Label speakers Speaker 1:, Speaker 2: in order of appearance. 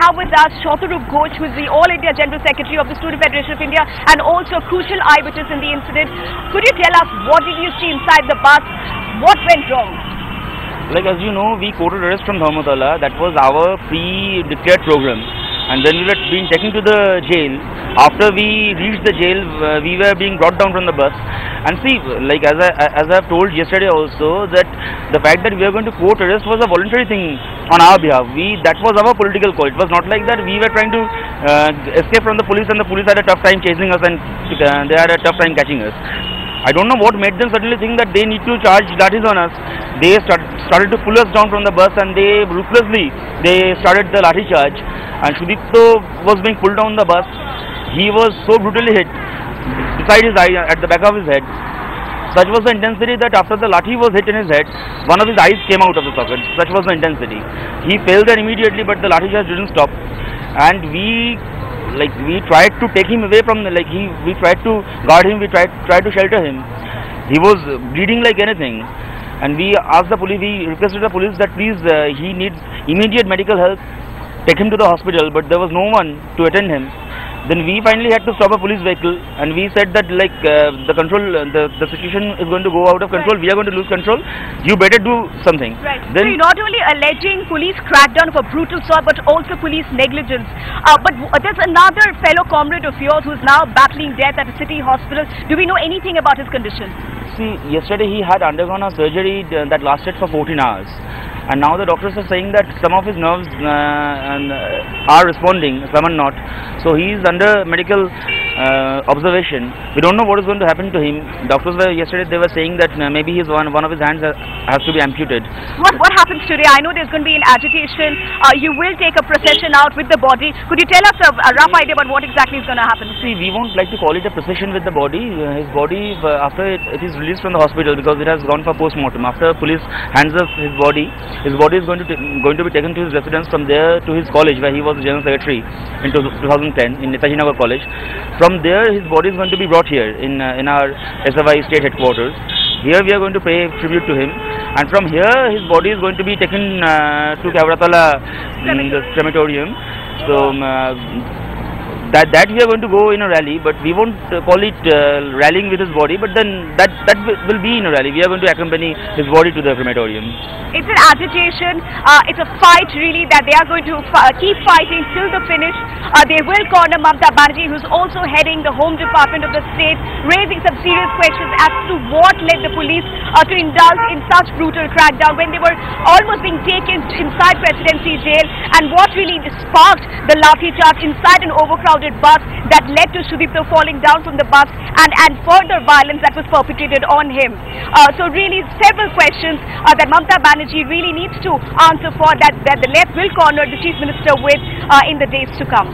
Speaker 1: have with us Shatarup Ghosh, who is the All India General Secretary of the Student Federation of India and also a crucial eyewitness in the incident. Could you tell us what did you see inside the bus? What went wrong?
Speaker 2: Like, as you know, we quoted arrest from Dharmatala. That was our pre-declared program. And then we were being taken to the jail. After we reached the jail, we were being brought down from the bus. And see, like as I have told yesterday also, that the fact that we were going to court arrest was a voluntary thing on our behalf. That was our political call. It was not like that we were trying to escape from the police and the police had a tough time chasing us and they had a tough time catching us. I don't know what made them suddenly think that they need to charge lathis on us. They started to pull us down from the bus and they ruthlessly started the lathi charge. And Sudipto was being pulled down the bus. He was so brutally hit beside his eye, at the back of his head. Such was the intensity that after the lathi was hit in his head, one of his eyes came out of the socket. Such was the intensity. He fell there immediately, but the lathi charge didn't stop. And we tried to take him away from we tried to guard him, we tried to shelter him. He was bleeding like anything. And we asked the police, we requested the police that please, he needs immediate medical help, take him to the hospital, but there was no one to attend him. Then we finally had to stop a police vehicle and we said that the situation is going to go out of control, we are going to lose control, you better do something.
Speaker 1: Right. Then, so you're not only alleging police crackdown for brutal sort but also police negligence. But there's another fellow comrade of yours who's now battling death at a city hospital. Do we know anything about his condition?
Speaker 2: See, yesterday he had undergone a surgery that lasted for 14 hours. And now the doctors are saying that some of his nerves are responding, some are not. So he is under medical observation. We don't know what is going to happen to him. Doctors were yesterday, they were saying that maybe one of his hands has to be amputated.
Speaker 1: What happens today? I know there's going to be an agitation. You will take a procession out with the body. Could you tell us a rough idea about what exactly is going to happen?
Speaker 2: See, we won't like to call it a procession with the body. His body, after it is released from the hospital because it has gone for post-mortem. After police hands us his body is going to be taken to his residence, from there to his college where he was General Secretary in 2010 in Netaji Nagar College. From there his body is going to be brought here in our SFI state headquarters. Here we are going to pay tribute to him, and from here his body is going to be taken to Kavratala the crematorium. So that we are going to go in a rally, but we won't call it rallying with his body, but then that will be in a rally. We are going to accompany his body to the crematorium.
Speaker 1: It's an agitation, it's a fight really that they are going to keep fighting till the finish. They will corner Mamta Banerjee, who's also heading the Home Department of the state, raising some serious questions as to what led the police to indulge in such brutal crackdown when they were almost being taken inside Presidency Jail, and what really sparked the lathi charge inside an overcrowded bus that led to Sudipto falling down from the bus and further violence that was perpetrated on him. So really several questions that Mamta Banerjee really needs to answer for, that the left will corner the Chief Minister with in the days to come.